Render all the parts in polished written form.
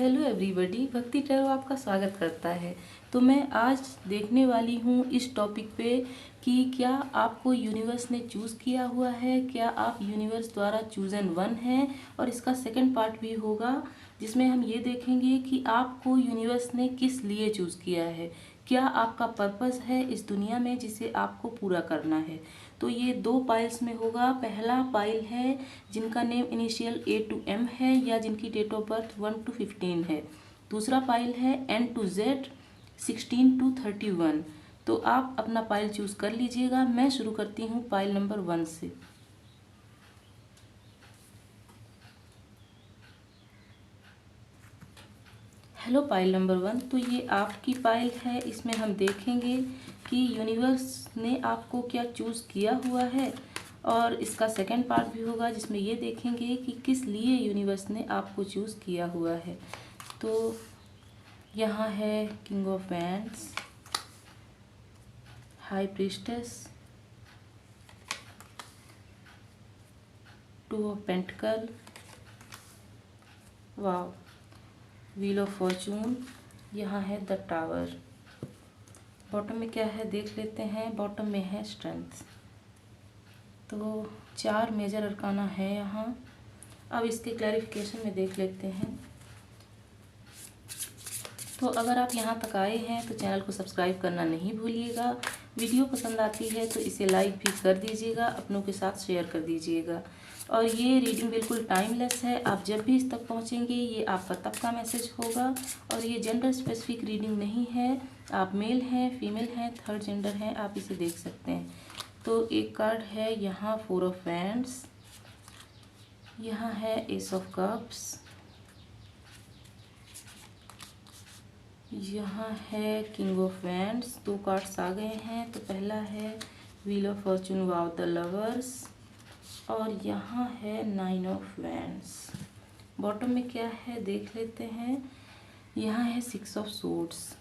Hello everybody, भक्ति tarot आपका स्वागत करता है। तो मैं आज देखने वाली हूँ इस टॉपिक पे कि क्या आपको यूनिवर्स ने चूज़ किया हुआ है, क्या आप यूनिवर्स द्वारा चूज़न वन हैं। और इसका सेकंड पार्ट भी होगा जिसमें हम ये देखेंगे कि आपको यूनिवर्स ने किस लिए चूज़ किया है, क्या आपका पर्पस है इस दुनिया में जिसे आपको पूरा करना है। तो ये दो पाइल्स में होगा। पहला पाइल है जिनका name initial A to M है या जिनकी डेट ऑफ बर्थ 1 to 15 है। दूसरा पाइल है N to Z 16 to 31। तो आप अपना पाइल चूज़ कर लीजिएगा। मैं शुरू करती हूँ पाइल नंबर 1 से। हेलो पाइल नंबर 1, तो ये आपकी पाइल है। इसमें हम देखेंगे कि यूनिवर्स ने आपको क्या चूज़ किया हुआ है, और इसका सेकंड पार्ट भी होगा जिसमें ये देखेंगे कि किस लिए यूनिवर्स ने आपको चूज़ किया हुआ है। तो यहाँ है king of wands, high priestess, two of pentacle, wow, wheel of Fortune, यहाँ है द टावर। बॉटम में क्या है देख लेते हैं। बॉटम में है स्ट्रेंथ। तो 4 मेजर अरकाना है यहाँ। अब इसके क्लैरिफिकेशन में देख लेते हैं। तो अगर आप यहाँ तक आए हैं तो चैनल को सब्सक्राइब करना नहीं भूलिएगा। वीडियो पसंद आती है तो इसे लाइक भी कर दीजिएगा, अपनों के साथ शेयर कर दीजिएगा। और ये रीडिंग बिल्कुल टाइमलेस है। आप जब भी इस तक पहुँचेंगे ये आपका तब का मैसेज होगा। और ये जेंडर स्पेसिफिक रीडिंग नहीं है। आप मेल हैं, फीमेल हैं, थर्ड जेंडर हैं, आप इसे देख सकते हैं। तो एक कार्ड है यहाँ 4 ऑफ वैंड्स, यहाँ है एस ऑफ कप्स, यहाँ है किंग ऑफ वैंड्स। 2 कार्ड्स आ गए हैं। तो पहला है wheel of Fortune, wow, the lovers, और यहाँ है 9 ऑफ वैंड्स। बॉटम में क्या है देख लेते हैं। यहाँ है 6 ऑफ सोर्ड्स।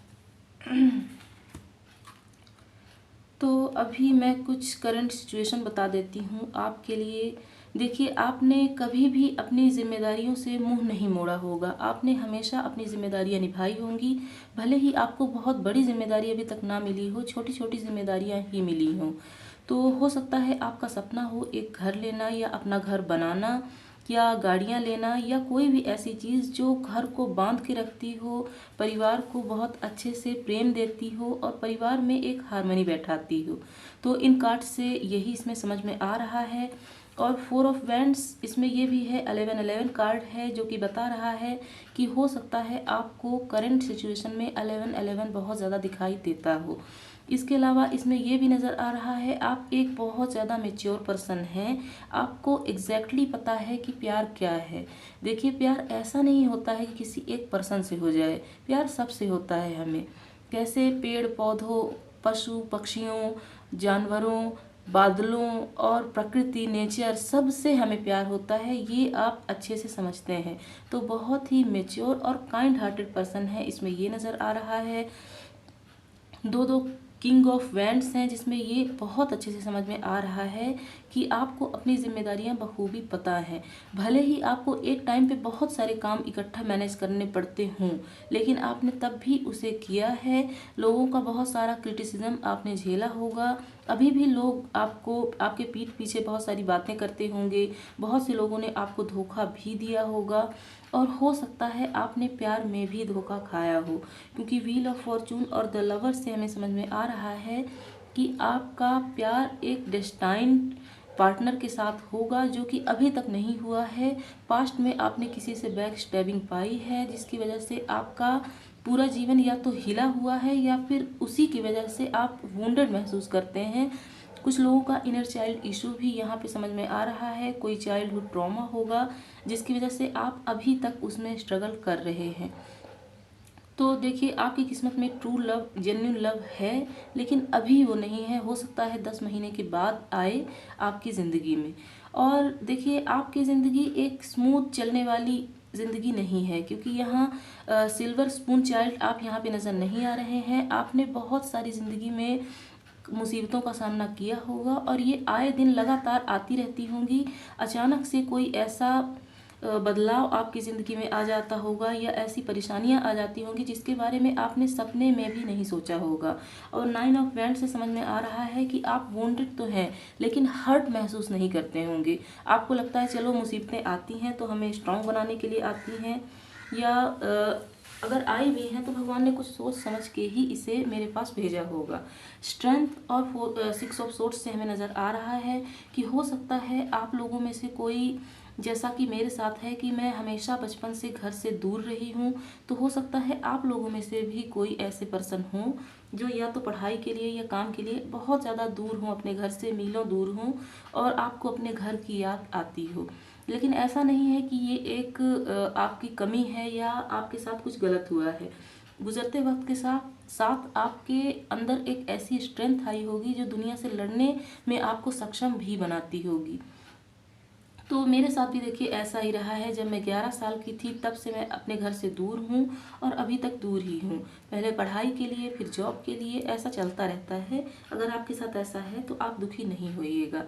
तो अभी मैं कुछ करंट सिचुएशन बता देती हूँ आपके लिए। देखिए, आपने कभी भी अपनी जिम्मेदारियों से मुंह नहीं मोड़ा होगा। आपने हमेशा अपनी जिम्मेदारियां निभाई होंगी। भले ही आपको बहुत बड़ी जिम्मेदारी अभी तक ना मिली हो, छोटी छोटी जिम्मेदारियां ही मिली हों। तो हो सकता है आपका सपना हो एक घर लेना या अपना घर बनाना या गाड़ियाँ लेना या कोई भी ऐसी चीज़ जो घर को बांध के रखती हो, परिवार को बहुत अच्छे से प्रेम देती हो और परिवार में एक हार्मनी बैठाती हो। तो इन कार्ड से यही इसमें समझ में आ रहा है। और 4 ऑफ वैंड्स इसमें ये भी है। 11 कार्ड है जो कि बता रहा है कि हो सकता है आपको करंट सिचुएशन में 11 बहुत ज़्यादा दिखाई देता हो। इसके अलावा इसमें ये भी नज़र आ रहा है आप एक बहुत ज़्यादा मेच्योर पर्सन हैं। आपको एग्जैक्टली पता है कि प्यार क्या है। देखिए, प्यार ऐसा नहीं होता है कि किसी एक पर्सन से हो जाए। प्यार सबसे होता है हमें। कैसे पेड़ पौधों, पशु पक्षियों, जानवरों, बादलों और प्रकृति, नेचर, सब से हमें प्यार होता है। ये आप अच्छे से समझते हैं। तो बहुत ही मेच्योर और काइंड हार्टेड पर्सन है, इसमें ये नज़र आ रहा है। 2 किंग ऑफ वैंड्स हैं जिसमें ये बहुत अच्छे से समझ में आ रहा है कि आपको अपनी जिम्मेदारियां बखूबी पता है। भले ही आपको एक टाइम पे बहुत सारे काम इकट्ठा मैनेज करने पड़ते हों, लेकिन आपने तब भी उसे किया है। लोगों का बहुत सारा क्रिटिसिज्म आपने झेला होगा। अभी भी लोग आपको, आपके पीठ पीछे बहुत सारी बातें करते होंगे। बहुत से लोगों ने आपको धोखा भी दिया होगा। और हो सकता है आपने प्यार में भी धोखा खाया हो, क्योंकि व्हील ऑफ फॉर्चून और द लवर से हमें समझ में आ रहा है कि आपका प्यार एक डेस्टाइन्ड पार्टनर के साथ होगा जो कि अभी तक नहीं हुआ है। पास्ट में आपने किसी से बैक स्टैबिंग पाई है जिसकी वजह से आपका पूरा जीवन या तो हिला हुआ है या फिर उसी की वजह से आप वुंडेड महसूस करते हैं। कुछ लोगों का इनर चाइल्ड इशू भी यहाँ पे समझ में आ रहा है। कोई चाइल्डहुड ट्रॉमा होगा जिसकी वजह से आप अभी तक उसमें स्ट्रगल कर रहे हैं। तो देखिए, आपकी किस्मत में ट्रू लव, जेन्युइन लव है, लेकिन अभी वो नहीं है। हो सकता है 10 महीने के बाद आए आपकी ज़िंदगी में। और देखिए, आपकी ज़िंदगी एक स्मूथ चलने वाली ज़िंदगी नहीं है, क्योंकि यहाँ सिल्वर स्पून चाइल्ड आप यहाँ पे नज़र नहीं आ रहे हैं। आपने बहुत सारी ज़िंदगी में मुसीबतों का सामना किया होगा और ये आए दिन लगातार आती रहती होंगी। अचानक से कोई ऐसा बदलाव आपकी ज़िंदगी में आ जाता होगा या ऐसी परेशानियां आ जाती होंगी जिसके बारे में आपने सपने में भी नहीं सोचा होगा। और 9 ऑफ वैंड्स से समझ में आ रहा है कि आप वोंडेड तो हैं लेकिन हर्ट महसूस नहीं करते होंगे। आपको लगता है चलो मुसीबतें आती हैं तो हमें स्ट्रांग बनाने के लिए आती हैं, या अगर आई भी हैं तो भगवान ने कुछ सोच समझ के ही इसे मेरे पास भेजा होगा। स्ट्रेंथ और 6 ऑफ सोर्ड्स से हमें नज़र आ रहा है कि हो सकता है आप लोगों में से कोई, जैसा कि मेरे साथ है कि मैं हमेशा बचपन से घर से दूर रही हूँ, तो हो सकता है आप लोगों में से भी कोई ऐसे पर्सन हो जो या तो पढ़ाई के लिए या काम के लिए बहुत ज़्यादा दूर हों, अपने घर से मीलों दूर हों और आपको अपने घर की याद आती हो। लेकिन ऐसा नहीं है कि ये एक आपकी कमी है या आपके साथ कुछ गलत हुआ है। गुजरते वक्त के साथ साथ आपके अंदर एक ऐसी स्ट्रेंथ आई होगी जो दुनिया से लड़ने में आपको सक्षम भी बनाती होगी। तो मेरे साथ भी देखिए ऐसा ही रहा है। जब मैं 11 साल की थी तब से मैं अपने घर से दूर हूँ और अभी तक दूर ही हूँ। पहले पढ़ाई के लिए, फिर जॉब के लिए, ऐसा चलता रहता है। अगर आपके साथ ऐसा है तो आप दुखी नहीं होइएगा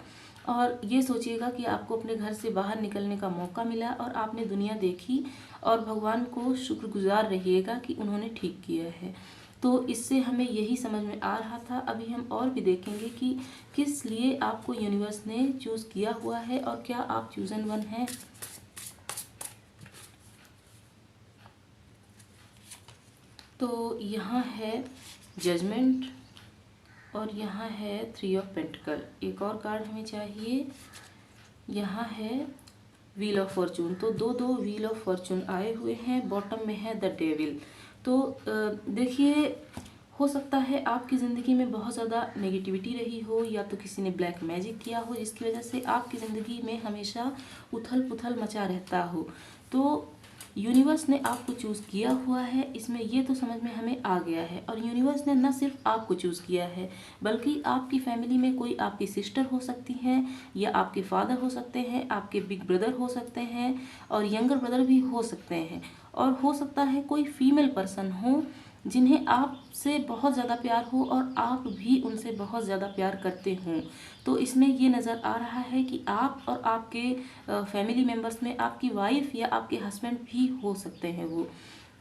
और ये सोचिएगा कि आपको अपने घर से बाहर निकलने का मौका मिला और आपने दुनिया देखी, और भगवान को शुक्रगुजार रहिएगा कि उन्होंने ठीक किया है। तो इससे हमें यही समझ में आ रहा था। अभी हम और भी देखेंगे कि किस लिए आपको यूनिवर्स ने चूज़ किया हुआ है और क्या आप चूजन वन हैं। तो यहाँ है जजमेंट और यहाँ है 3 ऑफ पेंटिकल। एक और कार्ड हमें चाहिए। यहाँ है व्हील ऑफ फॉर्चून। तो दो दो व्हील ऑफ फॉर्चून आए हुए हैं। बॉटम में है द डेविल। तो देखिए, हो सकता है आपकी ज़िंदगी में बहुत ज़्यादा नेगेटिविटी रही हो या तो किसी ने ब्लैक मैजिक किया हो जिसकी वजह से आपकी ज़िंदगी में हमेशा उथल पुथल मचा रहता हो। तो यूनिवर्स ने आपको चूज़ किया हुआ है, इसमें ये तो समझ में हमें आ गया है। और यूनिवर्स ने न सिर्फ आपको चूज़ किया है बल्कि आपकी फैमिली में कोई आपकी सिस्टर हो सकती हैं या आपके फादर हो सकते हैं, आपके बिग ब्रदर हो सकते हैं और यंगर ब्रदर भी हो सकते हैं, और हो सकता है कोई फीमेल पर्सन हो जिन्हें आपसे बहुत ज़्यादा प्यार हो और आप भी उनसे बहुत ज़्यादा प्यार करते हों। तो इसमें ये नज़र आ रहा है कि आप और आपके फैमिली मेम्बर्स में आपकी वाइफ या आपके हस्बैंड भी हो सकते हैं वो।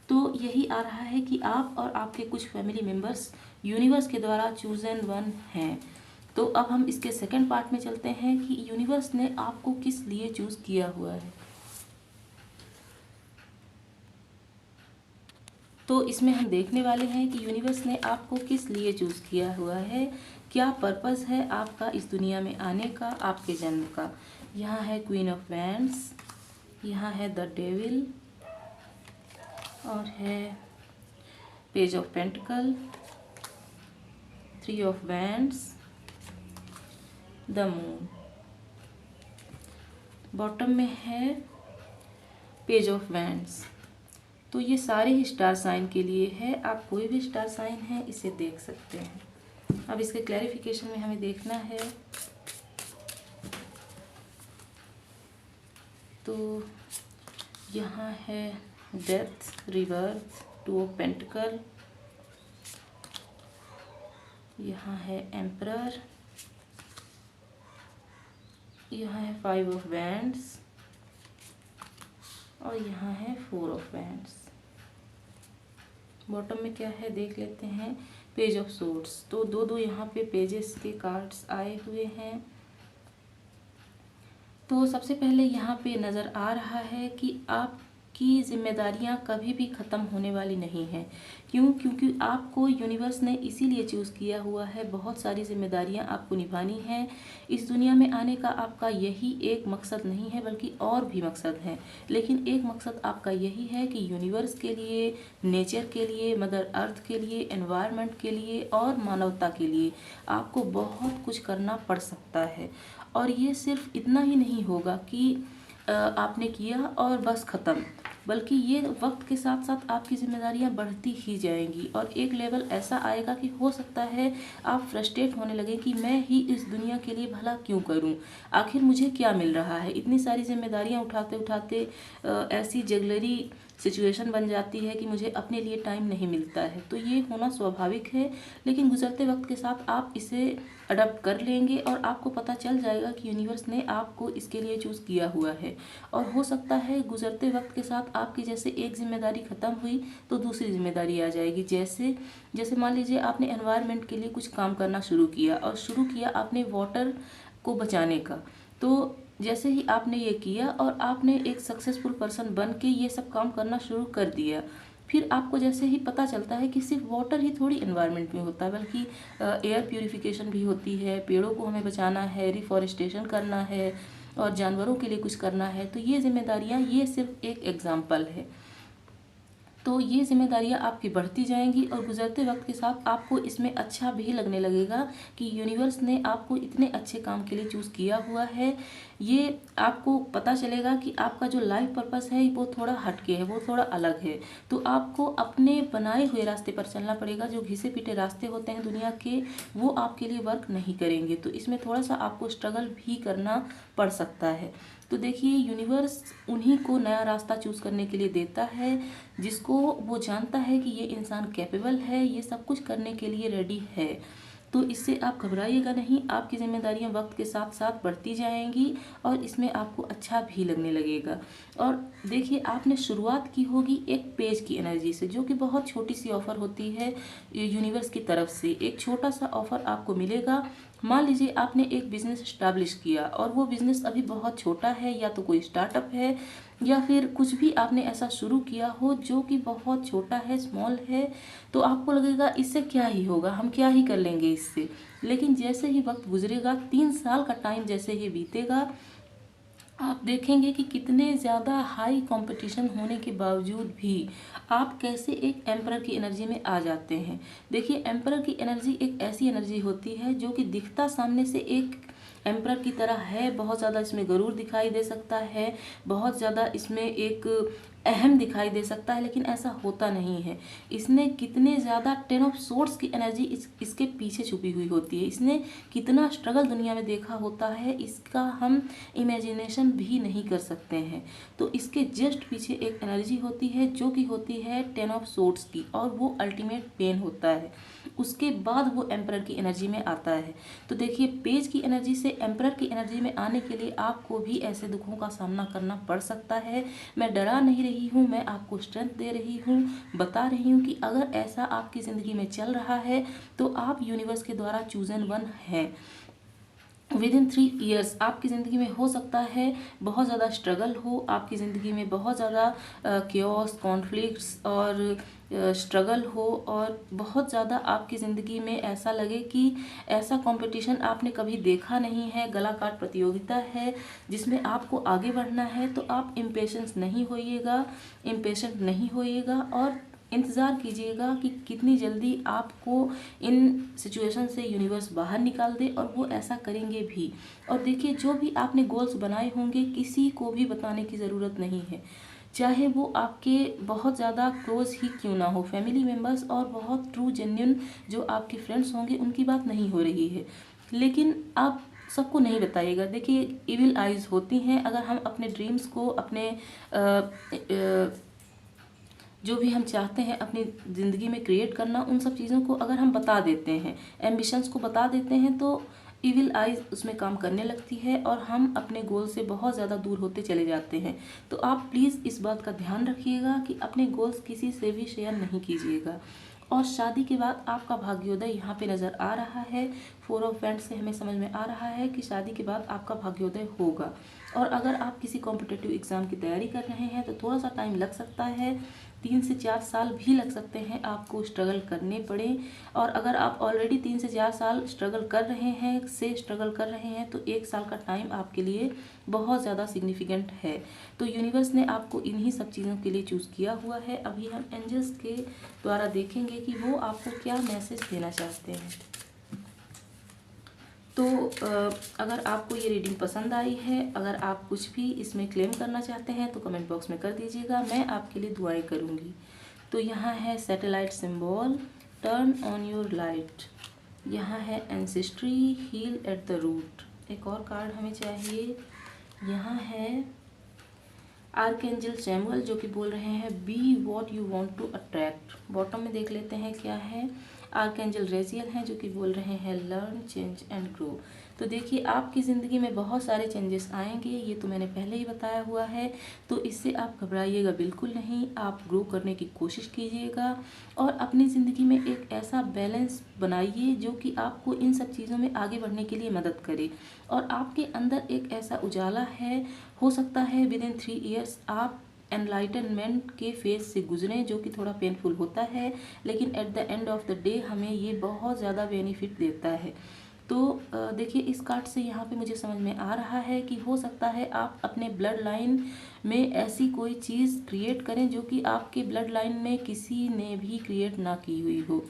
तो यही आ रहा है कि आप और आपके कुछ फैमिली मेम्बर्स यूनिवर्स के द्वारा चूजन वन हैं। तो अब हम इसके सेकंड पार्ट में चलते हैं कि यूनिवर्स ने आपको किस लिए चूज़ किया हुआ है। तो इसमें हम देखने वाले हैं कि यूनिवर्स ने आपको किस लिए चूज़ किया हुआ है, क्या पर्पस है आपका इस दुनिया में आने का, आपके जन्म का। यहाँ है क्वीन ऑफ वैंड्स, यहाँ है द डेविल और है page of pentacle, 3 of wands, the moon. Bottom में है पेज ऑफ वैंड्स। तो ये सारे ही स्टार साइन के लिए है। आप कोई भी स्टार साइन है इसे देख सकते हैं। अब इसके क्लैरिफिकेशन में हमें देखना है। तो यहाँ है डेथ, रिबर्थ, 2 ऑफ पेंटिकल, यहाँ है एम्परर, यहाँ है 5 ऑफ वैंड्स और यहाँ है 4 ऑफ वैंड्स। बॉटम में क्या है देख लेते हैं। Page of swords. तो दो दो यहाँ पे पेजेस के कार्ड्स आए हुए हैं। तो सबसे पहले यहाँ पे नज़र आ रहा है कि आपकी जिम्मेदारियाँ कभी भी ख़त्म होने वाली नहीं हैं। क्यों? क्योंकि आपको यूनिवर्स ने इसीलिए चूज़ किया हुआ है। बहुत सारी जिम्मेदारियाँ आपको निभानी हैं। इस दुनिया में आने का आपका यही एक मकसद नहीं है बल्कि और भी मकसद हैं, लेकिन एक मकसद आपका यही है कि यूनिवर्स के लिए, नेचर के लिए, मदर अर्थ के लिए, एनवायरनमेंट के लिए और मानवता के लिए आपको बहुत कुछ करना पड़ सकता है। और ये सिर्फ इतना ही नहीं होगा कि आपने किया और बस ख़त्म, बल्कि ये वक्त के साथ साथ आपकी जिम्मेदारियां बढ़ती ही जाएंगी और एक लेवल ऐसा आएगा कि हो सकता है आप फ्रस्ट्रेट होने लगे कि मैं ही इस दुनिया के लिए भला क्यों करूं, आखिर मुझे क्या मिल रहा है। इतनी सारी जिम्मेदारियां उठाते उठाते ऐसी जगलरी सिचुएशन बन जाती है कि मुझे अपने लिए टाइम नहीं मिलता है। तो ये होना स्वाभाविक है, लेकिन गुजरते वक्त के साथ आप इसे अडॉप्ट कर लेंगे और आपको पता चल जाएगा कि यूनिवर्स ने आपको इसके लिए चूज़ किया हुआ है। और हो सकता है गुजरते वक्त के साथ आपकी जैसे एक जिम्मेदारी ख़त्म हुई तो दूसरी जिम्मेदारी आ जाएगी। जैसे जैसे मान लीजिए आपने एनवायरनमेंट के लिए कुछ काम करना शुरू किया और शुरू किया आपने वाटर को बचाने का। तो जैसे ही आपने ये किया और आपने एक सक्सेसफुल पर्सन बन के ये सब काम करना शुरू कर दिया, फिर आपको जैसे ही पता चलता है कि सिर्फ वाटर ही थोड़ी एनवायरनमेंट में होता है, बल्कि एयर प्यूरिफिकेशन भी होती है, पेड़ों को हमें बचाना है, रिफॉरेस्टेशन करना है और जानवरों के लिए कुछ करना है। तो ये जिम्मेदारियाँ, ये सिर्फ एक एग्जाम्पल है। तो ये जिम्मेदारियाँ आपकी बढ़ती जाएंगी और गुजरते वक्त के साथ आपको इसमें अच्छा भी लगने लगेगा कि यूनिवर्स ने आपको इतने अच्छे काम के लिए चूज़ किया हुआ है। ये आपको पता चलेगा कि आपका जो लाइफ पर्पस है वो थोड़ा हटके है, वो थोड़ा अलग है। तो आपको अपने बनाए हुए रास्ते पर चलना पड़ेगा। जो घिसे पिटे रास्ते होते हैं दुनिया के, वो आपके लिए वर्क नहीं करेंगे। तो इसमें थोड़ा सा आपको स्ट्रगल भी करना पड़ सकता है। तो देखिए, यूनिवर्स उन्हीं को नया रास्ता चूज़ करने के लिए देता है जिसको वो जानता है कि ये इंसान कैपेबल है, ये सब कुछ करने के लिए रेडी है। तो इससे आप घबराइएगा नहीं, आपकी जिम्मेदारियां वक्त के साथ साथ बढ़ती जाएंगी और इसमें आपको अच्छा भी लगने लगेगा। और देखिए, आपने शुरुआत की होगी एक पेज की एनर्जी से, जो कि बहुत छोटी सी ऑफ़र होती है यूनिवर्स की तरफ से। एक छोटा सा ऑफ़र आपको मिलेगा। मान लीजिए आपने एक बिज़नेस इस्टेब्लिश किया और वो बिज़नेस अभी बहुत छोटा है, या तो कोई स्टार्टअप है या फिर कुछ भी आपने ऐसा शुरू किया हो जो कि बहुत छोटा है, स्मॉल है। तो आपको लगेगा इससे क्या ही होगा, हम क्या ही कर लेंगे इससे। लेकिन जैसे ही वक्त गुजरेगा, 3 साल का टाइम जैसे ही बीतेगा, आप देखेंगे कि कितने ज़्यादा हाई कंपटीशन होने के बावजूद भी आप कैसे एक एम्परर की एनर्जी में आ जाते हैं। देखिए, एम्परर की एनर्जी एक ऐसी एनर्जी होती है जो कि दिखता सामने से एक एम्परर की तरह है। बहुत ज़्यादा इसमें गरूर दिखाई दे सकता है, बहुत ज़्यादा इसमें एक अहम दिखाई दे सकता है, लेकिन ऐसा होता नहीं है। इसने कितने ज़्यादा 10 ऑफ सोर्ड्स की एनर्जी इसके पीछे छुपी हुई होती है। इसने कितना स्ट्रगल दुनिया में देखा होता है, इसका हम इमेजिनेशन भी नहीं कर सकते हैं। तो इसके जस्ट पीछे एक एनर्जी होती है जो कि होती है 10 ऑफ सोर्ड्स की, और वो अल्टीमेट पेन होता है। उसके बाद वो एम्परर की एनर्जी में आता है। तो देखिए, पेज की एनर्जी से एम्परर की एनर्जी में आने के लिए आपको भी ऐसे दुखों का सामना करना पड़ सकता है। मैं डरा नहीं रही हूँ, मैं आपको स्ट्रेंथ दे रही हूँ, बता रही हूँ कि अगर ऐसा आपकी ज़िंदगी में चल रहा है तो आप यूनिवर्स के द्वारा चूजन वन हैं। विदिन 3 ईयर्स आपकी ज़िंदगी में हो सकता है बहुत ज़्यादा स्ट्रगल हो, आपकी ज़िंदगी में बहुत ज़्यादा क्योस, कॉन्फ्लिक्ट्स और स्ट्रगल हो, और बहुत ज़्यादा आपकी ज़िंदगी में ऐसा लगे कि ऐसा कंपटीशन आपने कभी देखा नहीं है, गला काट प्रतियोगिता है जिसमें आपको आगे बढ़ना है। तो आप इम्पेशेंट नहीं होइएगा और इंतज़ार कीजिएगा कि कितनी जल्दी आपको इन सिचुएशन से यूनिवर्स बाहर निकाल दे, और वो ऐसा करेंगे भी। और देखिए, जो भी आपने गोल्स बनाए होंगे किसी को भी बताने की ज़रूरत नहीं है, चाहे वो आपके बहुत ज़्यादा क्लोज ही क्यों ना हो, फैमिली मेम्बर्स और बहुत ट्रू जेन्युइन जो आपके फ्रेंड्स होंगे उनकी बात नहीं हो रही है, लेकिन आप सबको नहीं बताइएगा। देखिए, इविल आइज़ होती हैं। अगर हम अपने ड्रीम्स को, अपने जो भी हम चाहते हैं अपनी ज़िंदगी में क्रिएट करना, उन सब चीज़ों को अगर हम बता देते हैं, एम्बिशंस को बता देते हैं, तो इविल आइज़ उसमें काम करने लगती है और हम अपने गोल से बहुत ज़्यादा दूर होते चले जाते हैं। तो आप प्लीज़ इस बात का ध्यान रखिएगा कि अपने गोल्स किसी से भी शेयर नहीं कीजिएगा। और शादी के बाद आपका भाग्योदय यहाँ पे नज़र आ रहा है। 4 ऑफ वैंड्स से हमें समझ में आ रहा है कि शादी के बाद आपका भाग्योदय होगा। और अगर आप किसी कॉम्पिटिटिव एग्ज़ाम की तैयारी कर रहे हैं तो थोड़ा सा टाइम लग सकता है, 3 से 4 साल भी लग सकते हैं आपको स्ट्रगल करने पड़े। और अगर आप ऑलरेडी 3 से 4 साल स्ट्रगल कर रहे हैं तो 1 साल का टाइम आपके लिए बहुत ज़्यादा सिग्निफिकेंट है। तो यूनिवर्स ने आपको इन्हीं सब चीज़ों के लिए चूज़ किया हुआ है। अभी हम एंजल्स के द्वारा देखेंगे कि वो आपको क्या मैसेज देना चाहते हैं। तो अगर आपको ये रीडिंग पसंद आई है, अगर आप कुछ भी इसमें क्लेम करना चाहते हैं तो कमेंट बॉक्स में कर दीजिएगा, मैं आपके लिए दुआएं करूँगी। तो यहाँ है satellite symbol, turn on your light. यहाँ है ancestry, heal at the root. एक और कार्ड हमें चाहिए। यहाँ है आर्कएंजल सैमुअल जो कि बोल रहे हैं be what you want to attract. Bottom में देख लेते हैं क्या है। आर्कएंजल रेजियल हैं जो कि बोल रहे हैं लर्न चेंज एंड ग्रो। तो देखिए आपकी ज़िंदगी में बहुत सारे चेंजेस आएंगे, ये तो मैंने पहले ही बताया हुआ है। तो इससे आप घबराइएगा बिल्कुल नहीं, आप ग्रो करने की कोशिश कीजिएगा और अपनी ज़िंदगी में एक ऐसा बैलेंस बनाइए जो कि आपको इन सब चीज़ों में आगे बढ़ने के लिए मदद करे। और आपके अंदर एक ऐसा उजाला है, हो सकता है विद इन 3 ईयर्स आप एनलाइटनमेंट के फेज से गुजरें, जो कि थोड़ा पेनफुल होता है, लेकिन at the end of the day हमें ये बहुत ज़्यादा बेनिफिट देता है। तो देखिए इस कार्ड से यहाँ पे मुझे समझ में आ रहा है कि हो सकता है आप अपने ब्लड लाइन में ऐसी कोई चीज़ क्रिएट करें जो कि आपके ब्लड लाइन में किसी ने भी क्रिएट ना की हुई हो।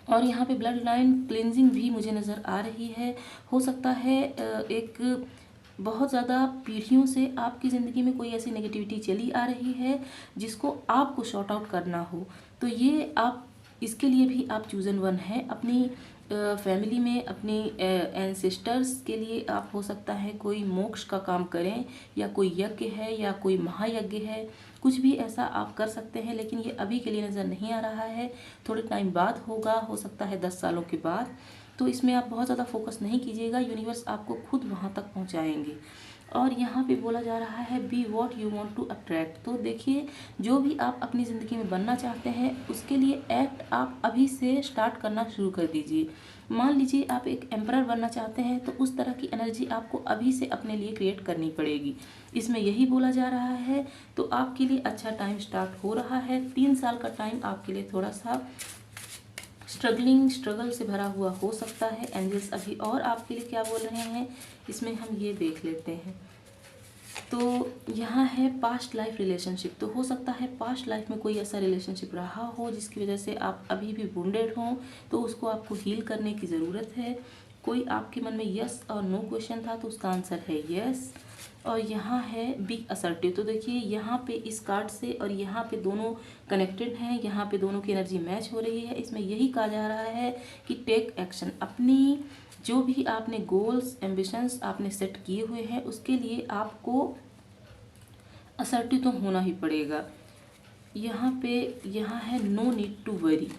और यहाँ पे ब्लड लाइन क्लिनजिंग भी मुझे नज़र आ रही है। हो सकता है एक बहुत ज़्यादा पीढ़ियों से आपकी ज़िंदगी में कोई ऐसी नेगेटिविटी चली आ रही है जिसको आपको शॉर्ट आउट करना हो। तो ये आप इसके लिए भी आप चूज़न वन हैं। अपनी फैमिली में अपनी एंसेस्टर्स के लिए आप हो सकता है कोई मोक्ष का काम करें, या कोई यज्ञ है या कोई महायज्ञ है, कुछ भी ऐसा आप कर सकते हैं। लेकिन ये अभी के लिए नज़र नहीं आ रहा है, थोड़े टाइम बाद होगा, हो सकता है 10 सालों के बाद। तो इसमें आप बहुत ज़्यादा फोकस नहीं कीजिएगा, यूनिवर्स आपको खुद वहाँ तक पहुँचाएंगे। और यहाँ पे बोला जा रहा है be what you want to attract. तो देखिए जो भी आप अपनी ज़िंदगी में बनना चाहते हैं उसके लिए एक्ट आप अभी से स्टार्ट करना शुरू कर दीजिए। मान लीजिए आप एक एम्परर बनना चाहते हैं तो उस तरह की एनर्जी आपको अभी से अपने लिए क्रिएट करनी पड़ेगी, इसमें यही बोला जा रहा है। तो आपके लिए अच्छा टाइम स्टार्ट हो रहा है। 3 साल का टाइम आपके लिए थोड़ा सा स्ट्रगल से भरा हुआ हो सकता है। एंजल्स अभी और आपके लिए क्या बोल रहे हैं इसमें हम ये देख लेते हैं। तो यहाँ है पास्ट लाइफ रिलेशनशिप। तो हो सकता है पास्ट लाइफ में कोई ऐसा रिलेशनशिप रहा हो जिसकी वजह से आप अभी भी वुंडेड हों, तो उसको आपको हील करने की ज़रूरत है। कोई आपके मन में यस और नो क्वेश्चन था तो उसका आंसर है यस। और यहाँ है बी असर्टिव। तो देखिए यहाँ पे इस कार्ड से और यहाँ पे दोनों कनेक्टेड हैं, यहाँ पे दोनों की एनर्जी मैच हो रही है। इसमें यही कहा जा रहा है कि टेक एक्शन। अपनी जो भी आपने गोल्स एम्बिशंस आपने सेट किए हुए हैं उसके लिए आपको असर्टिव तो होना ही पड़ेगा। यहाँ है नो नीड टू वरी।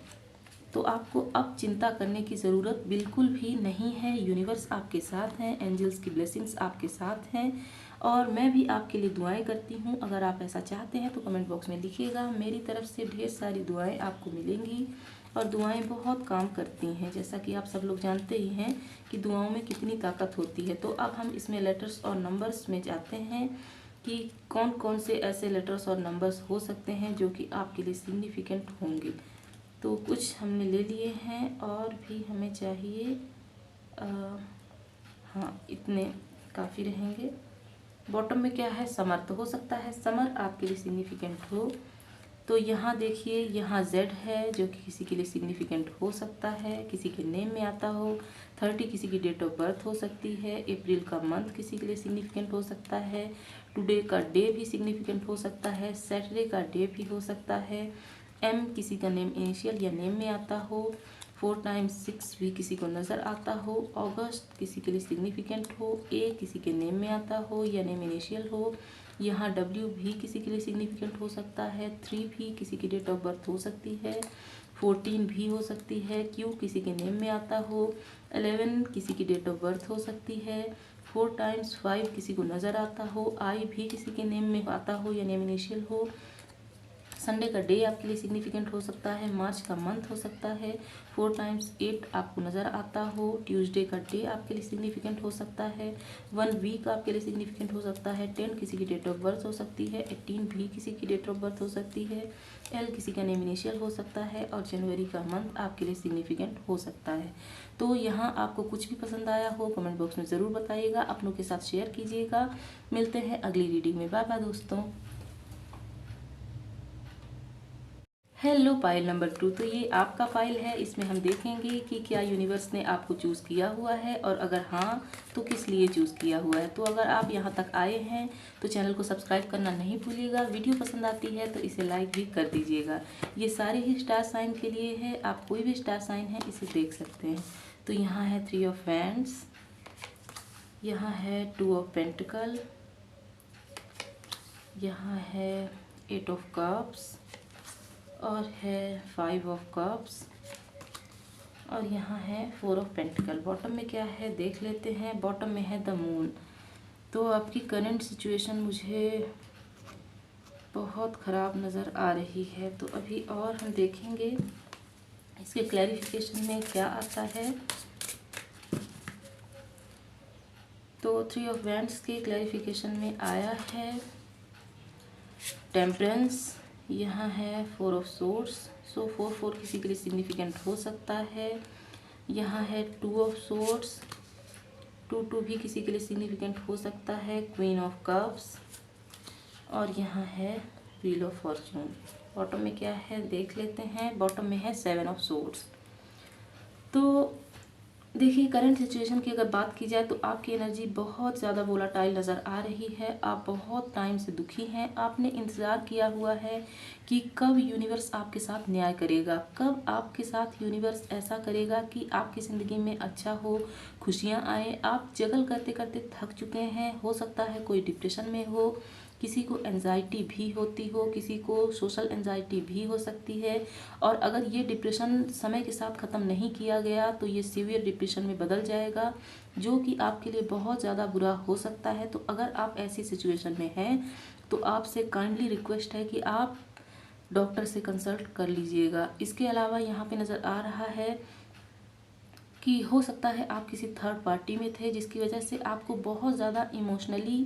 तो आपको अब चिंता करने की ज़रूरत बिल्कुल भी नहीं है। यूनिवर्स आपके साथ हैं, एंजल्स की ब्लेसिंग्स आपके साथ हैं और मैं भी आपके लिए दुआएं करती हूँ। अगर आप ऐसा चाहते हैं तो कमेंट बॉक्स में लिखिएगा। मेरी तरफ से ढेर सारी दुआएं आपको मिलेंगी और दुआएं बहुत काम करती हैं, जैसा कि आप सब लोग जानते ही हैं कि दुआओं में कितनी ताकत होती है। तो अब हम इसमें लेटर्स और नंबर्स में जाते हैं कि कौन कौन से ऐसे लेटर्स और नंबर्स हो सकते हैं जो कि आपके लिए सिग्निफिकेंट होंगे। तो कुछ हमने ले लिए हैं और भी हमें चाहिए। हाँ इतने काफ़ी रहेंगे। बॉटम में क्या है, समर। तो हो सकता है समर आपके लिए सिग्निफिकेंट हो। तो यहाँ देखिए यहाँ जेड है जो कि किसी के लिए सिग्निफिकेंट हो सकता है, किसी के नेम में आता हो। 30 किसी की डेट ऑफ बर्थ हो सकती है। अप्रैल का मंथ किसी के लिए सिग्निफिकेंट हो सकता है। टुडे का डे भी सिग्निफिकेंट हो सकता है। सैटरडे का डे भी हो सकता है। एम किसी का नेम इनिशियल या नेम में आता हो। 4 टाइम्स 6 भी किसी को नज़र आता हो। अगस्त किसी के लिए सिग्निफिकेंट हो। ए किसी के नेम में आता हो या नेम इनिशियल हो। यहाँ डब्ल्यू भी किसी के लिए सिग्निफिकेंट हो सकता है। 3 भी किसी की डेट ऑफ बर्थ हो सकती है। 14 भी हो सकती है। क्यू किसी के नेम में आता हो। 11 किसी की डेट ऑफ बर्थ हो सकती है। 4 टाइम्स 5 किसी को नज़र आता हो। आई भी किसी के नेम में आता हो या नेम इनिशियल हो। संडे का डे आपके लिए सिग्निफिकेंट हो सकता है। मार्च का मंथ हो सकता है। 4 टाइम्स 8 आपको नज़र आता हो। ट्यूसडे का डे आपके लिए सिग्निफिकेंट हो सकता है। 1 वीक आपके लिए सिग्निफिकेंट हो सकता है। 10 किसी की डेट ऑफ बर्थ हो सकती है। 18 भी किसी की डेट ऑफ बर्थ हो सकती है। एल किसी का नेम इनिशियल हो सकता है और जनवरी का मंथ आपके लिए सिग्निफिकेंट हो सकता है। तो यहाँ आपको कुछ भी पसंद आया हो कमेंट बॉक्स में ज़रूर बताइएगा, अपनों के साथ शेयर कीजिएगा। मिलते हैं अगली रीडिंग में। बाय बाय दोस्तों। Hello pile number 2। तो ये आपका पाइल है, इसमें हम देखेंगे कि क्या यूनिवर्स ने आपको चूज़ किया हुआ है और अगर हाँ तो किस लिए चूज़ किया हुआ है। तो अगर आप यहाँ तक आए हैं तो चैनल को सब्सक्राइब करना नहीं भूलिएगा। वीडियो पसंद आती है तो इसे लाइक भी कर दीजिएगा। ये सारे ही स्टार साइन के लिए है, आप कोई भी स्टार साइन है इसे देख सकते हैं। तो यहाँ है 3 ऑफ वैंड्स, यहाँ है 2 ऑफ पेंटिकल, यहाँ है 8 ऑफ कप्स और है 5 ऑफ कप्स और यहाँ है 4 ऑफ पेंटिकल। बॉटम में क्या है देख लेते हैं। बॉटम में है द मून। तो आपकी करंट सिचुएशन मुझे बहुत ख़राब नज़र आ रही है। तो अभी और हम देखेंगे इसके क्लैरिफिकेशन में क्या आता है। तो 3 ऑफ वैंड्स के क्लैरिफिकेशन में आया है टेम्परेंस, यहाँ है 4 ऑफ सोर्ड्स। सो 4 किसी के लिए सिग्निफिकेंट हो सकता है। यहाँ है 2 ऑफ सोर्ड्स, 2 भी किसी के लिए सिग्निफिकेंट हो सकता है। क्वीन ऑफ कप्स और यहाँ है व्हील ऑफ फॉर्च्यून। बॉटम में क्या है देख लेते हैं। बॉटम में है 7 ऑफ सोर्ड्स। तो देखिए करंट सिचुएशन की अगर बात की जाए तो आपकी एनर्जी बहुत ज़्यादा वोलाटाइल नज़र आ रही है। आप बहुत टाइम से दुखी हैं। आपने इंतज़ार किया हुआ है कि कब यूनिवर्स आपके साथ न्याय करेगा, कब आपके साथ यूनिवर्स ऐसा करेगा कि आपकी ज़िंदगी में अच्छा हो, खुशियाँ आए। आप जगल करते करते थक चुके हैं। हो सकता है कोई डिप्रेशन में हो, किसी को एंजाइटी भी होती हो, किसी को सोशल एंजाइटी भी हो सकती है। और अगर ये डिप्रेशन समय के साथ ख़त्म नहीं किया गया तो ये सीवियर डिप्रेशन में बदल जाएगा, जो कि आपके लिए बहुत ज़्यादा बुरा हो सकता है। तो अगर आप ऐसी सिचुएशन में हैं तो आपसे काइंडली रिक्वेस्ट है कि आप डॉक्टर से कंसल्ट कर लीजिएगा। इसके अलावा यहाँ पे नज़र आ रहा है कि हो सकता है आप किसी थर्ड पार्टी में थे जिसकी वजह से आपको बहुत ज़्यादा इमोशनली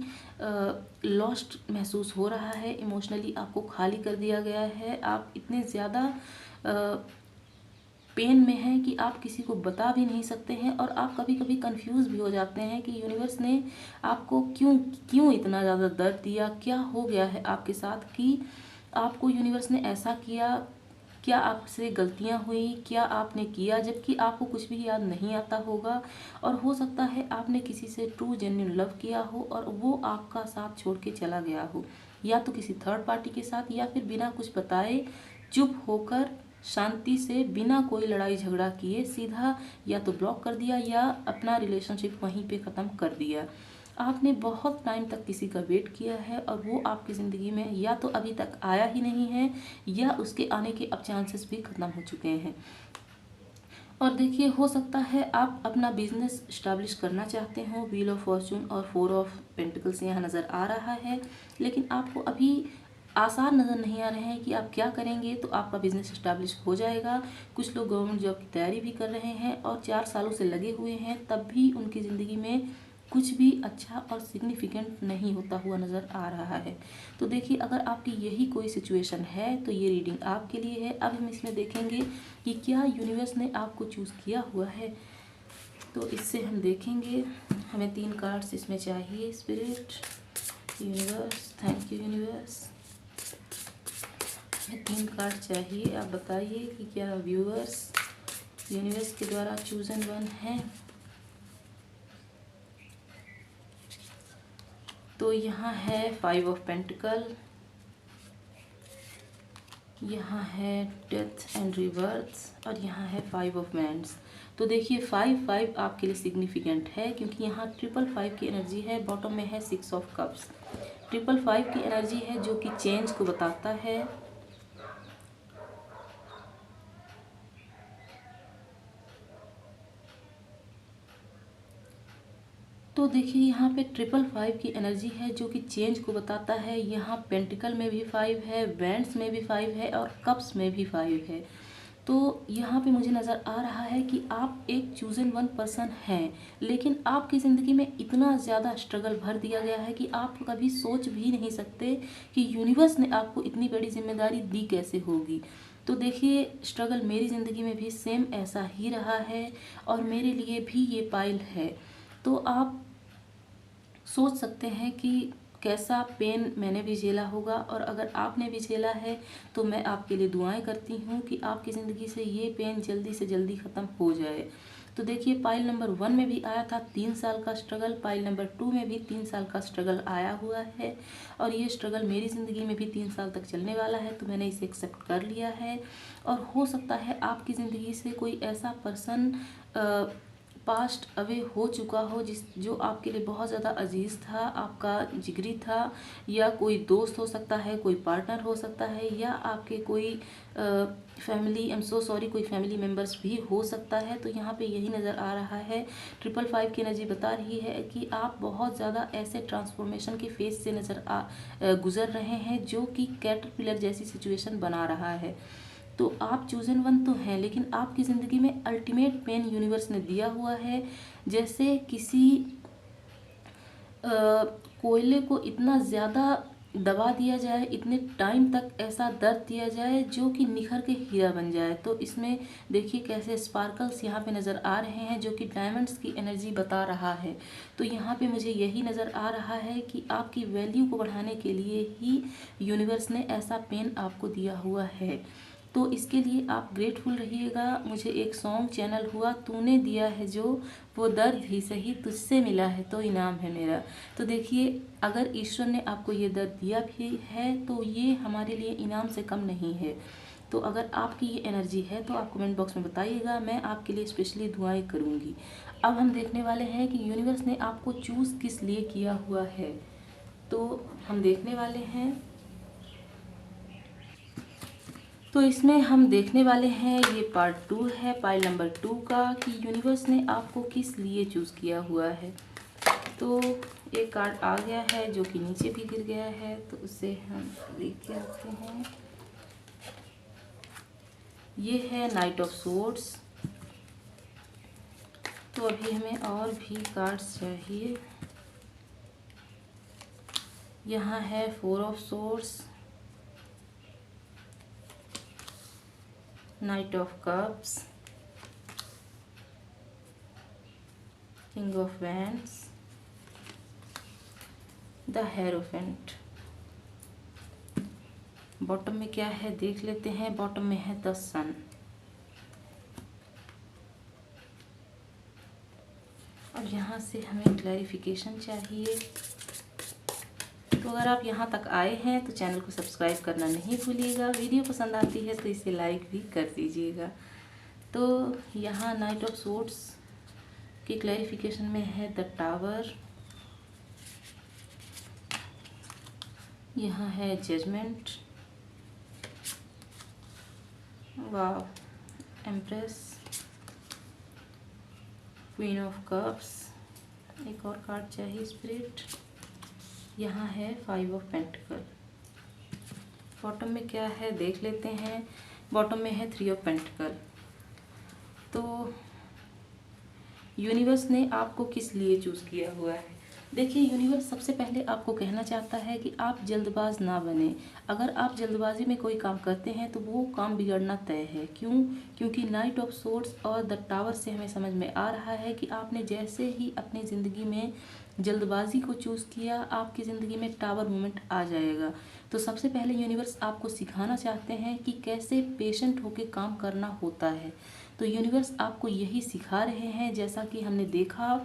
लॉस्ट महसूस हो रहा है। इमोशनली आपको खाली कर दिया गया है। आप इतने ज़्यादा पेन में हैं कि आप किसी को बता भी नहीं सकते हैं। और आप कभी कभी कंफ्यूज भी हो जाते हैं कि यूनिवर्स ने आपको क्यों इतना ज़्यादा दर्द दिया, क्या हो गया है आपके साथ कि आपको यूनिवर्स ने ऐसा किया। क्या आपसे गलतियां हुई, क्या आपने किया, जबकि आपको कुछ भी याद नहीं आता होगा। और हो सकता है आपने किसी से ट्रू जेन्युइन लव किया हो और वो आपका साथ छोड़ के चला गया हो, या तो किसी थर्ड पार्टी के साथ या फिर बिना कुछ बताए चुप होकर शांति से बिना कोई लड़ाई झगड़ा किए सीधा या तो ब्लॉक कर दिया या अपना रिलेशनशिप वहीं पे ख़त्म कर दिया। आपने बहुत टाइम तक किसी का वेट किया है और वो आपकी ज़िंदगी में या तो अभी तक आया ही नहीं है या उसके आने के अब चांसेस भी ख़त्म हो चुके हैं। और देखिए हो सकता है आप अपना बिजनेस इस्टेब्लिश करना चाहते हो। व्हील ऑफ फॉर्चून और 4 ऑफ पेंटिकल्स यहाँ नज़र आ रहा है, लेकिन आपको अभी आसान नज़र नहीं आ रहे हैं कि आप क्या करेंगे तो आपका बिजनेस इस्टेब्लिश हो जाएगा। कुछ लोग गवर्नमेंट जॉब की तैयारी भी कर रहे हैं और 4 सालों से लगे हुए हैं, तब भी उनकी ज़िंदगी में कुछ भी अच्छा और सिग्निफिकेंट नहीं होता हुआ नज़र आ रहा है। तो देखिए अगर आपकी यही कोई सिचुएशन है तो ये रीडिंग आपके लिए है। अब हम इसमें देखेंगे कि क्या यूनिवर्स ने आपको चूज़ किया हुआ है। तो इससे हम देखेंगे, हमें 3 कार्ड्स इसमें चाहिए। Spirit, universe, thank you universe. हमें 3 कार्ड चाहिए। आप बताइए कि क्या व्यूअर्स यूनिवर्स के द्वारा चूजन वन है। तो यहाँ है 5 ऑफ पेंटिकल, यहाँ है डेथ एंड रिवर्थ और यहाँ है 5 ऑफ वैंड्स। तो देखिए 5 आपके लिए सिग्निफिकेंट है क्योंकि यहाँ 5 की एनर्जी है। बॉटम में है 6 ऑफ कप्स। 5 की एनर्जी है जो कि चेंज को बताता है। तो देखिए यहाँ पे 5 की एनर्जी है जो कि चेंज को बताता है। यहाँ पेंटिकल में भी 5 है, वैंड्स में भी 5 है और कप्स में भी 5 है। तो यहाँ पे मुझे नज़र आ रहा है कि आप एक चूजन वन पर्सन हैं, लेकिन आपकी ज़िंदगी में इतना ज़्यादा स्ट्रगल भर दिया गया है कि आप कभी सोच भी नहीं सकते कि यूनिवर्स ने आपको इतनी बड़ी जिम्मेदारी दी कैसे होगी। तो देखिए स्ट्रगल मेरी ज़िंदगी में भी सेम ऐसा ही रहा है और मेरे लिए भी ये पाइल है। तो आप सोच सकते हैं कि कैसा पेन मैंने भी झेला होगा, और अगर आपने भी झेला है तो मैं आपके लिए दुआएं करती हूँ कि आपकी ज़िंदगी से ये पेन जल्दी से जल्दी ख़त्म हो जाए। तो देखिए पाइल नंबर 1 में भी आया था 3 साल का स्ट्रगल, पाइल नंबर 2 में भी 3 साल का स्ट्रगल आया हुआ है और ये स्ट्रगल मेरी ज़िंदगी में भी 3 साल तक चलने वाला है। तो मैंने इसे एक्सेप्ट कर लिया है। और हो सकता है आपकी ज़िंदगी से कोई ऐसा पर्सन पास्ट अवे हो चुका हो, जो आपके लिए बहुत ज़्यादा अजीज़ था, आपका जिगरी था, या कोई दोस्त हो सकता है, कोई पार्टनर हो सकता है, या आपके कोई family, I am so sorry, कोई फैमिली मेम्बर्स भी हो सकता है। तो यहाँ पे यही नज़र आ रहा है। 555 की एनर्जी बता रही है कि आप बहुत ज़्यादा ऐसे ट्रांसफॉर्मेशन के फेज से गुजर रहे हैं जो कि कैटरपिलर जैसी सिचुएशन बना रहा है। तो आप चूजन वन तो हैं, लेकिन आपकी ज़िंदगी में अल्टीमेट पेन यूनिवर्स ने दिया हुआ है। जैसे किसी कोयले को इतना ज़्यादा दबा दिया जाए, इतने टाइम तक ऐसा दर्द दिया जाए जो कि निखर के हीरा बन जाए। तो इसमें देखिए कैसे स्पार्कल्स यहाँ पे नज़र आ रहे हैं, जो कि डायमंड्स की एनर्जी बता रहा है। तो यहाँ पे मुझे यही नज़र आ रहा है कि आपकी वैल्यू को बढ़ाने के लिए ही यूनिवर्स ने ऐसा पेन आपको दिया हुआ है। तो इसके लिए आप ग्रेटफुल रहिएगा। मुझे एक सॉन्ग चैनल हुआ तूने दिया है जो, वो दर्द ही सही तुझसे मिला है तो इनाम है मेरा। तो देखिए, अगर ईश्वर ने आपको ये दर्द दिया भी है तो ये हमारे लिए इनाम से कम नहीं है। तो अगर आपकी ये एनर्जी है तो आप कमेंट बॉक्स में बताइएगा, मैं आपके लिए स्पेशली दुआएं करूँगी। अब हम देखने वाले हैं कि यूनिवर्स ने आपको चूज़ किस लिए किया हुआ है। तो हम देखने वाले हैं, तो इसमें हम देखने वाले हैं, ये पार्ट 2 है, पाइल नंबर 2 का, कि यूनिवर्स ने आपको किस लिए चूज़ किया हुआ है। तो एक कार्ड आ गया है जो कि नीचे भी गिर गया है, तो उसे हम देख के आते हैं। ये है नाइट ऑफ सोर्ड्स। तो अभी हमें और भी कार्ड्स चाहिए। यहाँ है 4 of swords, night of cups, king of wands, the hierophant. Bottom में क्या है देख लेते हैं। बॉटम में है द सन। और यहाँ से हमें क्लैरिफिकेशन चाहिए। तो अगर आप यहाँ तक आए हैं तो चैनल को सब्सक्राइब करना नहीं भूलिएगा। वीडियो पसंद आती है तो इसे लाइक भी कर दीजिएगा। तो यहाँ नाइट ऑफ सोर्ड्स की क्लैरिफिकेशन में है द टावर, यहाँ है judgement, wow, empress, queen of cups. एक और कार्ड चाहिए स्पिरिट। यहाँ है 5 ऑफ पेंटिकल। बॉटम में क्या है देख लेते हैं। बॉटम में है 3 ऑफ पेंटिकल। तो यूनिवर्स ने आपको किस लिए चूज़ किया हुआ है। देखिए, यूनिवर्स सबसे पहले आपको कहना चाहता है कि आप जल्दबाज ना बने। अगर आप जल्दबाजी में कोई काम करते हैं तो वो काम बिगड़ना तय है। क्यों? क्योंकि नाइट ऑफ सोर्ड्स और द टावर से हमें समझ में आ रहा है कि आपने जैसे ही अपनी ज़िंदगी में जल्दबाजी को चूज़ किया, आपकी ज़िंदगी में टावर मोमेंट आ जाएगा। तो सबसे पहले यूनिवर्स आपको सिखाना चाहते हैं कि कैसे पेशेंट होकर काम करना होता है। तो यूनिवर्स आपको यही सिखा रहे हैं, जैसा कि हमने देखा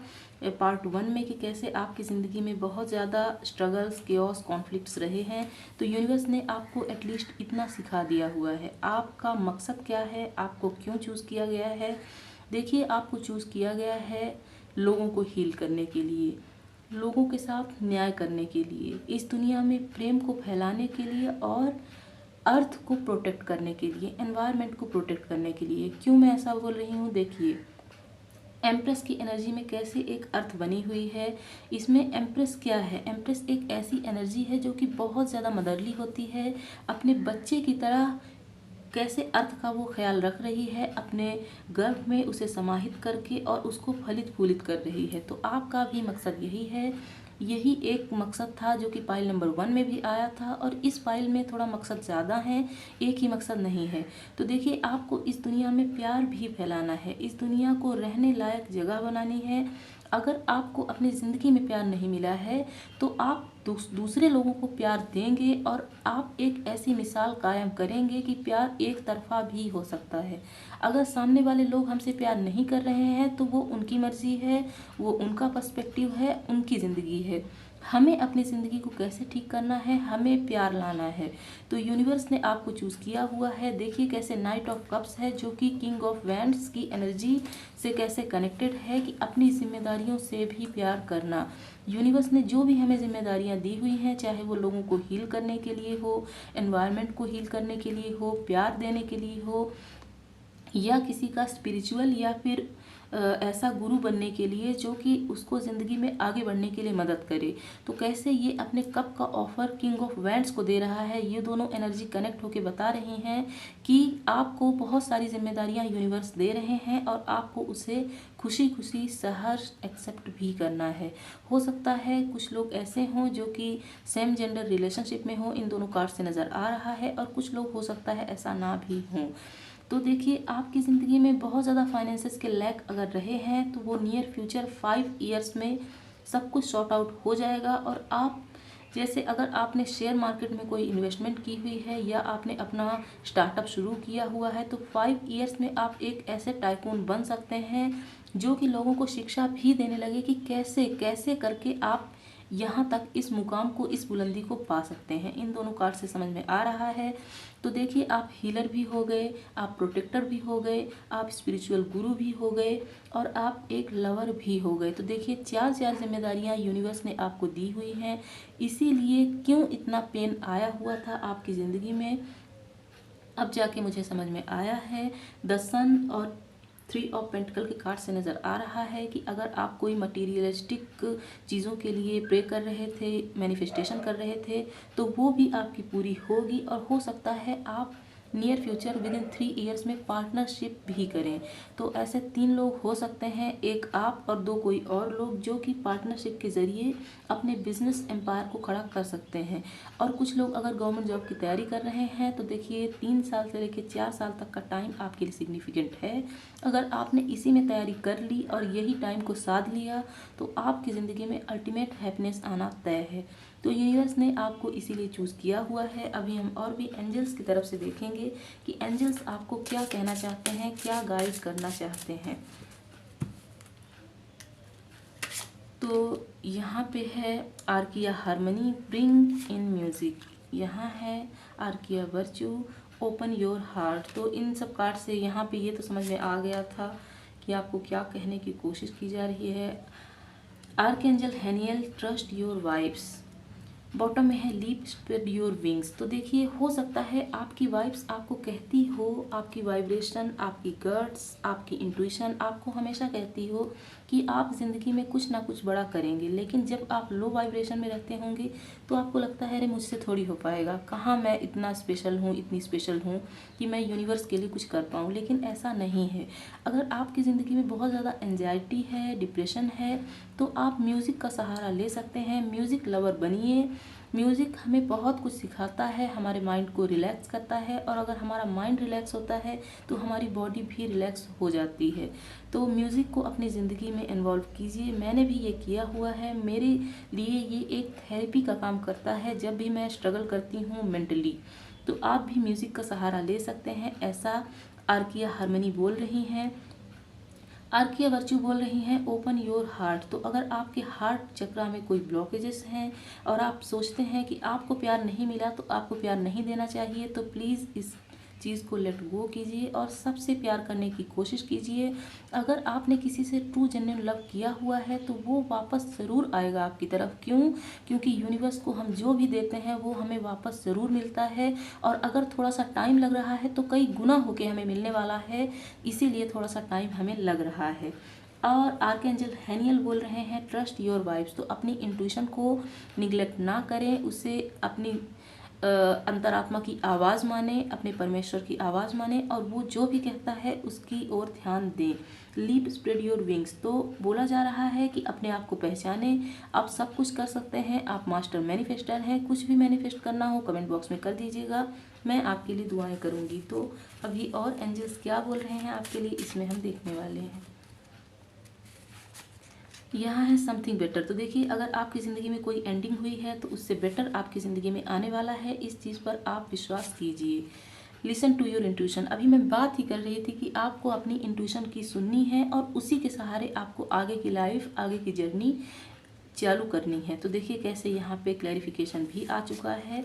पार्ट 1 में कि कैसे आपकी ज़िंदगी में बहुत ज़्यादा स्ट्रगल्स, केओस, कॉन्फ्लिक्ट्स रहे हैं। तो यूनिवर्स ने आपको एटलीस्ट इतना सिखा दिया हुआ है। आपका मकसद क्या है, आपको क्यों चूज़ किया गया है। देखिए, आपको चूज़ किया गया है लोगों को हील करने के लिए, लोगों के साथ न्याय करने के लिए, इस दुनिया में प्रेम को फैलाने के लिए और अर्थ को प्रोटेक्ट करने के लिए, एनवायरनमेंट को प्रोटेक्ट करने के लिए। क्यों मैं ऐसा बोल रही हूँ, देखिए एम्प्रेस की एनर्जी में कैसे एक अर्थ बनी हुई है। इसमें एम्प्रेस क्या है, एम्प्रेस एक ऐसी एनर्जी है जो कि बहुत ज़्यादा मदरली होती है। अपने बच्चे की तरह कैसे अर्थ का वो ख्याल रख रही है, अपने गर्भ में उसे समाहित करके और उसको फलित फूलित कर रही है। तो आपका भी मकसद यही है। यही एक मकसद था जो कि पाइल नंबर 1 में भी आया था, और इस पाइल में थोड़ा मकसद ज़्यादा है, एक ही मकसद नहीं है। तो देखिए, आपको इस दुनिया में प्यार भी फैलाना है, इस दुनिया को रहने लायक जगह बनानी है। अगर आपको अपनी ज़िंदगी में प्यार नहीं मिला है तो आप दूसरे लोगों को प्यार देंगे, और आप एक ऐसी मिसाल कायम करेंगे कि प्यार एक तरफा भी हो सकता है। अगर सामने वाले लोग हमसे प्यार नहीं कर रहे हैं तो वो उनकी मर्ज़ी है, वो उनका पर्सपेक्टिव है, उनकी ज़िंदगी है। हमें अपनी ज़िंदगी को कैसे ठीक करना है, हमें प्यार लाना है। तो यूनिवर्स ने आपको चूज़ किया हुआ है। देखिए कैसे नाइट ऑफ कप्स है जो कि किंग ऑफ वैंड्स की एनर्जी से कैसे कनेक्टेड है कि अपनी जिम्मेदारियों से भी प्यार करना। यूनिवर्स ने जो भी हमें जिम्मेदारियां दी हुई हैं, चाहे वो लोगों को हील करने के लिए हो, एनवायरनमेंट को हील करने के लिए हो, प्यार देने के लिए हो, या किसी का स्पिरिचुअल या फिर ऐसा गुरु बनने के लिए जो कि उसको ज़िंदगी में आगे बढ़ने के लिए मदद करे। तो कैसे ये अपने कप का ऑफर किंग ऑफ वैंड्स को दे रहा है। ये दोनों एनर्जी कनेक्ट होके बता रही हैं कि आपको बहुत सारी जिम्मेदारियां यूनिवर्स दे रहे हैं और आपको उसे खुशी खुशी सहर्ष एक्सेप्ट भी करना है। हो सकता है कुछ लोग ऐसे हों जो कि सेम जेंडर रिलेशनशिप में हो, इन दोनों कार्ड से नज़र आ रहा है, और कुछ लोग हो सकता है ऐसा ना भी हों। तो देखिए आपकी ज़िंदगी में बहुत ज़्यादा फाइनेंसेस के लैक अगर रहे हैं तो वो नियर फ्यूचर 5 ईयर्स में सब कुछ सॉर्ट आउट हो जाएगा। और आप जैसे अगर आपने शेयर मार्केट में कोई इन्वेस्टमेंट की हुई है या आपने अपना स्टार्टअप शुरू किया हुआ है तो 5 ईयर्स में आप एक ऐसे टाइकून बन सकते हैं जो कि लोगों को शिक्षा भी देने लगे कि कैसे कैसे करके आप यहाँ तक इस मुकाम को, इस बुलंदी को पा सकते हैं। इन दोनों कार्ड से समझ में आ रहा है। तो देखिए आप हीलर भी हो गए, आप प्रोटेक्टर भी हो गए, आप स्पिरिचुअल गुरु भी हो गए और आप एक लवर भी हो गए। तो देखिए चार जिम्मेदारियां यूनिवर्स ने आपको दी हुई हैं। इसीलिए क्यों इतना पेन आया हुआ था आपकी ज़िंदगी में, अब जाके मुझे समझ में आया है। द सन और 3 ऑफ पेंटिकल के कार्ड से नज़र आ रहा है कि अगर आप कोई मटीरियलिस्टिक चीज़ों के लिए प्रे कर रहे थे, मैनिफेस्टेशन कर रहे थे, तो वो भी आपकी पूरी होगी। और हो सकता है आप near future with in 3 years में पार्टनरशिप भी करें। तो ऐसे 3 लोग हो सकते हैं, एक आप और 2 कोई और लोग, जो कि पार्टनरशिप के ज़रिए अपने बिजनेस एम्पायर को खड़ा कर सकते हैं। और कुछ लोग अगर गवर्नमेंट जॉब की तैयारी कर रहे हैं तो देखिए 3 साल से लेकर 4 साल तक का टाइम आपके लिए सिग्निफिकेंट है। अगर आपने इसी में तैयारी कर ली और यही टाइम को साध लिया तो आपकी ज़िंदगी में अल्टीमेट हैप्पीनेस आना तय है। तो यूनिवर्स ने आपको इसीलिए चूज़ किया हुआ है। अभी हम और भी एंजल्स की तरफ से देखेंगे कि एंजल्स आपको क्या कहना चाहते हैं, क्या गाइड करना चाहते हैं। तो यहाँ पे है archaea harmony, bring in music. यहाँ है archaea virtue, open your heart. तो इन सब कार्ड से यहाँ पे ये तो समझ में आ गया था कि आपको क्या कहने की कोशिश की जा रही है। Archangel Haniel, trust your vibes. Bottom में है लीप स्प्रेड योर विंग्स। तो देखिए हो सकता है आपकी वाइब्स आपको कहती हो, आपकी वाइब्रेशन, आपकी गट्स, आपकी इंट्यूशन आपको हमेशा कहती हो कि आप ज़िंदगी में कुछ ना कुछ बड़ा करेंगे। लेकिन जब आप लो वाइब्रेशन में रहते होंगे तो आपको लगता है अरे मुझसे थोड़ी हो पाएगा, कहाँ मैं इतना स्पेशल हूँ, इतनी स्पेशल हूँ कि मैं यूनिवर्स के लिए कुछ कर पाऊँ। लेकिन ऐसा नहीं है। अगर आपकी ज़िंदगी में बहुत ज़्यादा एंजाइटी है, डिप्रेशन है, तो आप म्यूज़िक का सहारा ले सकते हैं। म्यूज़िक लवर बनिए। म्यूज़िक हमें बहुत कुछ सिखाता है, हमारे माइंड को रिलैक्स करता है, और अगर हमारा माइंड रिलैक्स होता है तो हमारी बॉडी भी रिलैक्स हो जाती है। तो म्यूज़िक को अपनी ज़िंदगी में इन्वॉल्व कीजिए। मैंने भी ये किया हुआ है, मेरे लिए ये एक थेरेपी का काम करता है जब भी मैं स्ट्रगल करती हूँ मेंटली। तो आप भी म्यूज़िक का सहारा ले सकते हैं, ऐसा आर्किया हार्मनी बोल रही हैं। आर्किया वर्च्यू बोल रही हैं ओपन योर हार्ट। तो अगर आपके हार्ट चक्रा में कोई ब्लॉकेजेस हैं और आप सोचते हैं कि आपको प्यार नहीं मिला तो आपको प्यार नहीं देना चाहिए, तो प्लीज़ इस चीज़ को लेट गो कीजिए और सबसे प्यार करने की कोशिश कीजिए। अगर आपने किसी से ट्रू जेन्युइन लव किया हुआ है तो वो वापस ज़रूर आएगा आपकी तरफ। क्यों? क्योंकि यूनिवर्स को हम जो भी देते हैं वो हमें वापस ज़रूर मिलता है, और अगर थोड़ा सा टाइम लग रहा है तो कई गुना होके हमें मिलने वाला है, इसीलिए थोड़ा सा टाइम हमें लग रहा है। और आर्कएंजल हैनियल बोल रहे हैं ट्रस्ट योर वाइब्स। तो अपनी इंट्यूशन को निगलेक्ट ना करें, उसे अपनी अंतरात्मा की आवाज़ माने, अपने परमेश्वर की आवाज़ माने, और वो जो भी कहता है उसकी ओर ध्यान दें। Leap spread your wings. तो बोला जा रहा है कि अपने आप को पहचाने, आप सब कुछ कर सकते हैं, आप मास्टर मैनिफेस्टर हैं। कुछ भी मैनिफेस्ट करना हो कमेंट बॉक्स में कर दीजिएगा, मैं आपके लिए दुआएं करूँगी। तो अभी और एंजल्स क्या बोल रहे हैं आपके लिए, इसमें हम देखने वाले हैं। यहाँ है समथिंग बेटर। तो देखिए अगर आपकी ज़िंदगी में कोई एंडिंग हुई है तो उससे बेटर आपकी ज़िंदगी में आने वाला है, इस चीज़ पर आप विश्वास कीजिए। Listen to your intuition. अभी मैं बात ही कर रही थी कि आपको अपनी इंट्यूशन की सुननी है और उसी के सहारे आपको आगे की लाइफ, आगे की जर्नी चालू करनी है। तो देखिए कैसे यहाँ पे क्लैरिफिकेशन भी आ चुका है।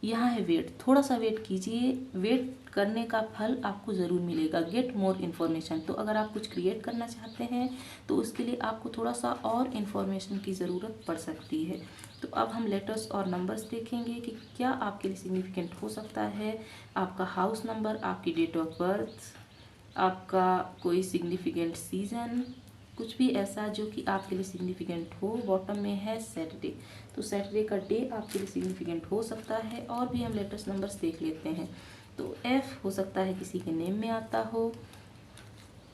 यहाँ है वेट, थोड़ा सा वेट कीजिए, वेट करने का फल आपको ज़रूर मिलेगा। गेट मोर इन्फॉर्मेशन, तो अगर आप कुछ क्रिएट करना चाहते हैं तो उसके लिए आपको थोड़ा सा और इन्फॉर्मेशन की ज़रूरत पड़ सकती है। तो अब हम लेटर्स और नंबर्स देखेंगे कि क्या आपके लिए सिग्निफिकेंट हो सकता है। आपका हाउस नंबर, आपकी डेट ऑफ बर्थ, आपका कोई सिग्निफिकेंट सीज़न, कुछ भी ऐसा जो कि आपके लिए सिग्निफिकेंट हो। बॉटम में है सैटरडे, तो सैटरडे का डे आपके लिए सिग्निफिकेंट हो सकता है। और भी हम लेटर्स नंबर्स देख लेते हैं। तो एफ हो सकता है किसी के नेम में आता हो।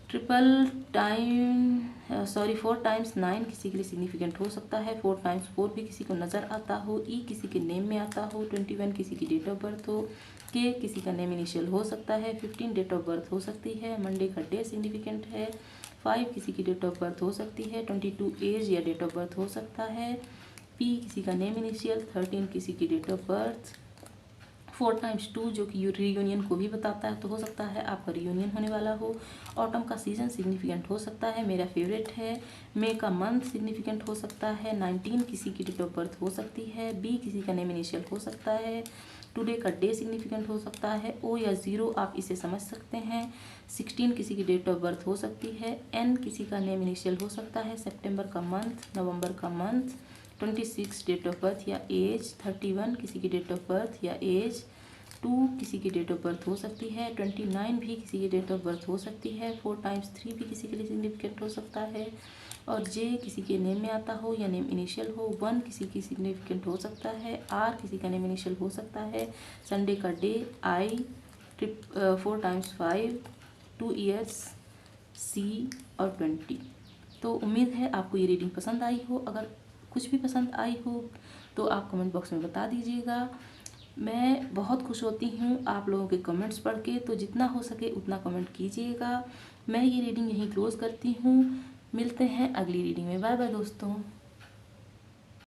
4 टाइम्स 9 किसी के लिए सिग्निफिकेंट हो सकता है। 4 टाइम्स 4 भी किसी को नज़र आता हो। ई किसी के नेम में आता हो। 21 किसी की डेट ऑफ बर्थ हो। के किसी का नेम इनिशियल हो सकता है। 15 डेट ऑफ बर्थ हो सकती है। मंडे का डे सिग्निफिकेंट है। 5 किसी की डेट ऑफ बर्थ हो सकती है। 22 एज या डेट ऑफ बर्थ हो सकता है। पी किसी का नेम इनिशियल। 13 किसी की डेट ऑफ बर्थ। 4 टाइम्स 2 जो कि रीयूनियन को भी बताता है, तो हो सकता है आपका रीयूनियन होने वाला हो। ऑटम का सीज़न सिग्निफिकेंट हो सकता है, मेरा फेवरेट है। मे का मंथ सिग्निफिकेंट हो सकता है। 19 किसी की डेट ऑफ बर्थ हो सकती है। बी किसी का नेम इनिशियल हो सकता है। टुडे का डे सिग्निफिकेंट हो सकता है। ओ या ज़ीरो आप इसे समझ सकते हैं। 16 किसी की डेट ऑफ बर्थ हो सकती है। एन किसी का नेम इनिशियल हो सकता है। सितंबर का मंथ, नवंबर का मंथ। 26 डेट ऑफ बर्थ या एज। 31 किसी की डेट ऑफ बर्थ या एज। 2 किसी की डेट ऑफ बर्थ हो सकती है। 29 भी किसी की डेट ऑफ बर्थ हो सकती है। 4 टाइम्स 3 भी किसी के लिए सिग्निफिकेंट हो सकता है। और जे किसी के नेम में आता हो या नेम इनिशियल हो। 1 किसी की सिग्निफिकेंट हो सकता है। आर किसी का नेम इनिशियल हो सकता है। संडे का डे। आई 4 टाइम्स 5, 2 ईयर्स, सी और 20। तो उम्मीद है आपको ये रीडिंग पसंद आई हो। अगर कुछ भी पसंद आई हो तो आप कमेंट बॉक्स में बता दीजिएगा। मैं बहुत खुश होती हूँ आप लोगों के कमेंट्स पढ़ के, तो जितना हो सके उतना कमेंट कीजिएगा। मैं ये रीडिंग यहीं क्लोज़ करती हूँ। मिलते हैं अगली रीडिंग में। बाय बाय दोस्तों।